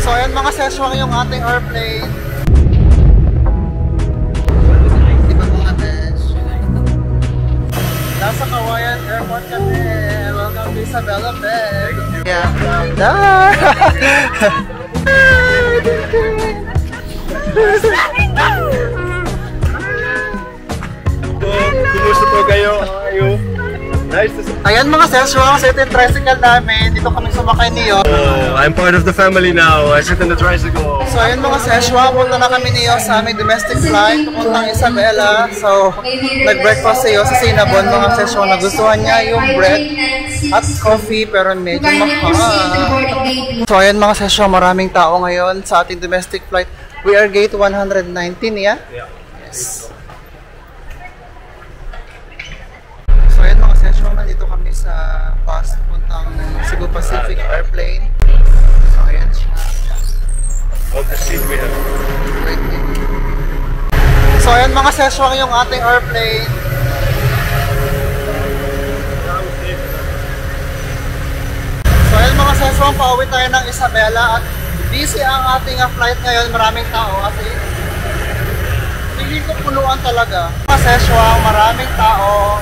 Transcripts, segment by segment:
So ayan mga seswang yung ating airplane. Di ba mga besh? Nasa Kawayan Airport kami. Welcome to Isabela Bay. Yeah. Kumusta po kayo? How are you? Nice to see you. Ayan mga seswang, sa ito yung tricycle namin. Dito kami sumakay niyo. Oh, I'm part of the family now. I sit in the tricycle. So ayun mga seswang, punta na kami niyo sa aming domestic flight. Pupuntang Isabela. So nag-breakfast siyo sa Cinnabon mga seswang. Nagustuhan niya yung bread at coffee pero medyo mahal. So ayun mga seswang, maraming tao ngayon sa ating domestic flight. We are gate 119, yeah? Yeah. Yes. So ayan mga session, nandito kami sa bus puntang Cebu Pacific Airplane. So ayan siya. What the seat we have? So ayan mga session, yung ating airplane. So ayan mga session, pauwi tayo ng Isabela at busy ang ating flight ngayon. Maraming tao kasi hindi ko punuan talaga. Mga session, maraming tao.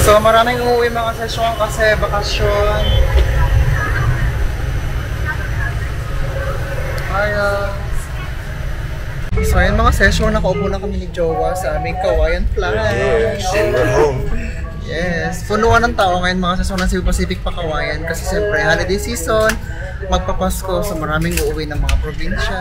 So maraming uuwi mga sesyon kasi bakasyon. So ayun mga sesyon, nakaupo na kami ni Jowa sa aming Kawayan flight. Yes, we're home. Yes, punuan ng tao ngayon mga sesyon ng Cebu Pacific pa Kawayan kasi siyempre holiday season, magpapasko, so maraming uuwi ng mga probinsya.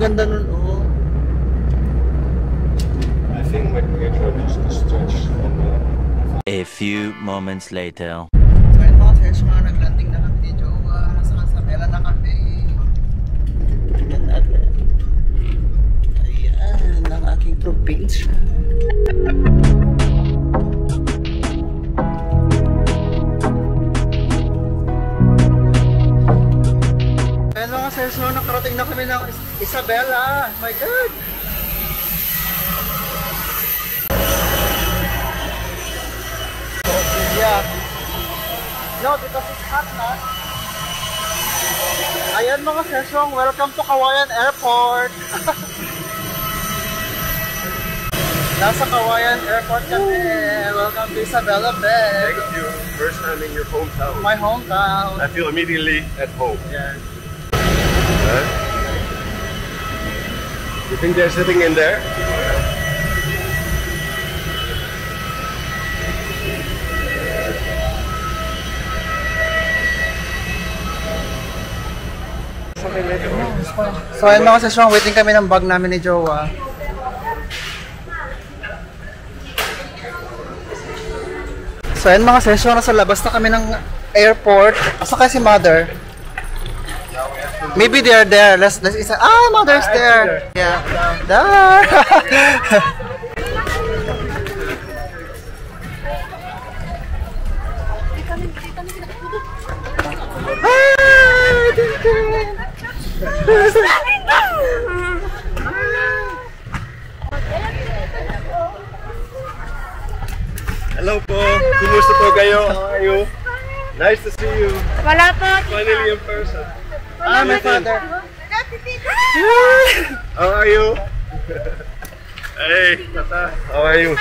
Ganda nun, oh. I think my picture needs to stretch. A few moments later. So ayun mga session, nag-landing na kami ni Jowa. Nasa Isabela na kami. Tingnan natin. Ayan, ang aking probinsya. Ayan mga session, nakarating na kami ng Isabela. My God! Yeah. No, because it's hot na. Ayan mga session, welcome to Kawayan Airport. Nasa Kawayan Airport kami. Welcome to Isabela Bay. Thank you. First time in your hometown. My hometown. I feel immediately at home. Yeah. Huh? You think they're sitting in there? So ayun mga session, waiting kami ng bag namin ni Jowa. So ayun mga session, nasa labas na kami ng airport. Asa kaya si mother? Maybe they're there. Let's isa. Ah, mother's there. Yeah. There. Hello po. Kumusta po kayo? How are you? Nice to see you. Wala po. Finally in person. Ah, my father. How are you? Hey, Tata. How are you?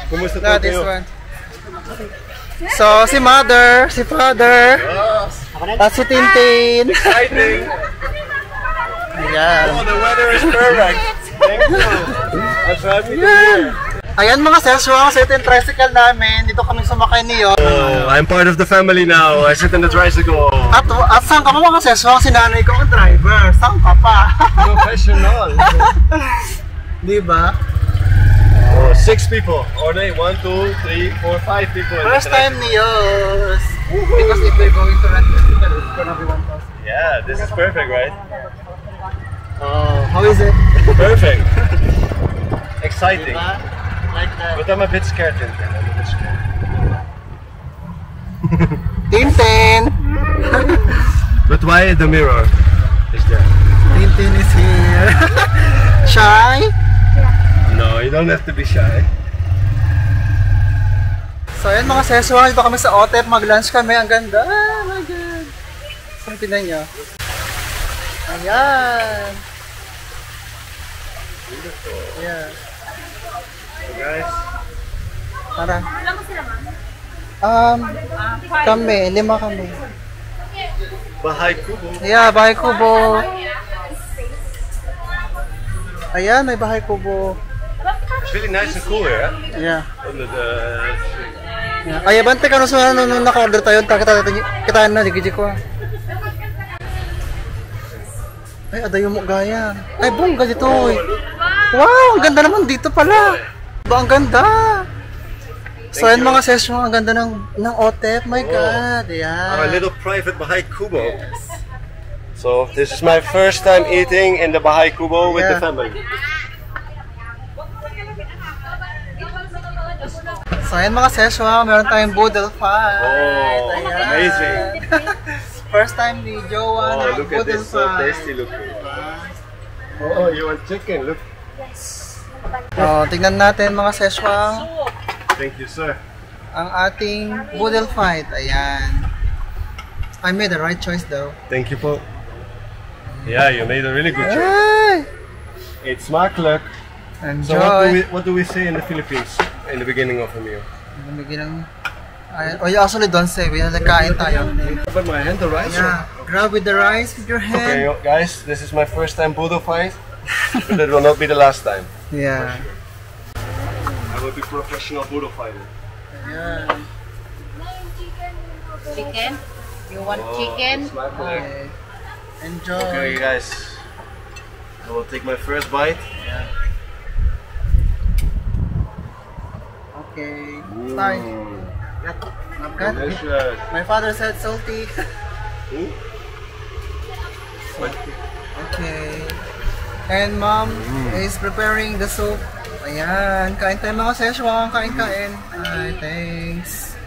Kumusta po This kayo? one. So, si mother, si father, at si Tintin. Exciting. Ayan. Oh, the weather is perfect. Thank you. I'm so happy to be here. Ayan mga seswang, so ito yung tricycle namin. Dito kami sumakay niyo. Oh, I'm part of the family now. I sit in the tricycle. At saan ka pa mga seswang? Si nanay ko ang driver. Saan ka pa? Professional. Di ba? Oh, 6 people. Or they 1, 2, 3, 4, 5 people. in the First time tricycle. niyos. Because if we're going to rent the vehicle, it's gonna be 1,000. Yeah, this is perfect, right? Oh, how is it? Perfect. Exciting. Diba? Like that. But I'm a bit scared, Tintin. I'm a bit scared. Tintin! But why the mirror is there? Tintin is here. Shy? No, you don't have to be shy. So ayan mga seswang, dito kami sa OTEP, mag-lunch kami, ang ganda. Oh my God. So tinan nyo. Ayan. Beautiful. Yeah. So guys, Tara. Kami, 5 kami. Bahay Kubo. Yeah, Bahay Kubo. Ayan, may Bahay Kubo. It's really nice and cool here. Yeah. Under the Yeah. Ay, bante ka nung naka-order tayo, kita na, digiji ko. Ay, adayo mo gaya. Ay, bongga dito. Wow, ang ganda naman dito pala. Ba, ang ganda. So, yan mga session, ang ganda ng OTEP. My God, our yeah. little private Bahay Kubo. So this is my first time eating in the Bahay Kubo with the Yeah. family. So, yan mga session, meron tayong boodle fight. Oh, Ayan. amazing. First time ni Jowa Oh, ng look at boodle this, so fight. tasty looking. Oh, you want chicken? Look. Oh, tignan natin mga seswang Thank you, sir. ang ating boodle fight. Ayan. I made the right choice though. Thank you, po. Yeah, you made a really good job. Ay! It's smakelijk. So Enjoy. what do we say in the Philippines in the beginning of a meal? Ayan. Oh, you actually don't say. We kain tayo. But my hand, the rice. Yeah. Grab with the rice with your Okay, hand. guys, this is my first time Budo fight, but it will not be the last time. Yeah. I will be professional Budo fighter. Ayan. Chicken? You want Oh, chicken? it's smakelijk. Okay. Enjoy. Okay, guys, I will take my first bite. Okay. Bye. Not good. Delicious. My father said salty. Ooh. Okay. And mom is preparing the soup. Ayan. Kain tayo mga seswang. Kain-kain. Ay, thanks.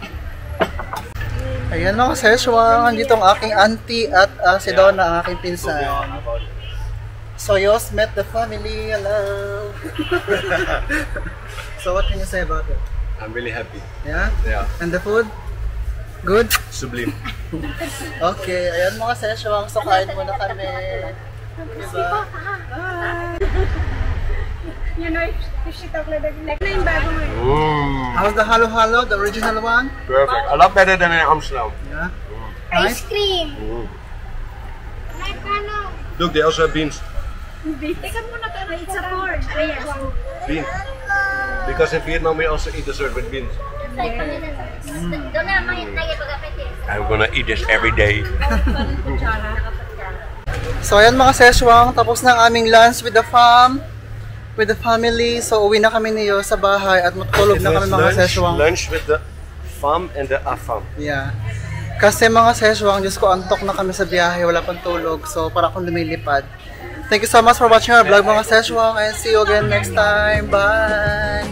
Ayan mga seswang. Andito ang aking auntie at si Donna ang aking pinsan. So, Yos met the family. Hello. So, what can you say about it? I'm really happy. Yeah? Yeah, And the food? Good? sublime. Okay, ayan mga seswang, so kain muna kami. Diba? You know, if she talk like that, like na yung bago mo. How's the halo-halo, the original one? Perfect. A lot better than in Amsterdam. Yeah. Ice Nice? cream. Like ano? Look, they also have beans. Teka muna ka, it's a corn. Ayan. Beans. Because in Vietnam we also eat dessert with beans. Doon na naman yung nagipagapit eh. I'm gonna eat this every day. So ayan mga seswang, tapos na ang aming lunch with the family. So uwi na kami niyo sa bahay at matulog na kami mga seswang. Lunch with the fam and the afam. Yeah. Kasi mga seswang, Diyos ko, antok na kami sa biyahe, wala pang tulog. So para akong lumilipad. Thank you so much for watching our vlog mga seswang and see you again next time. Bye!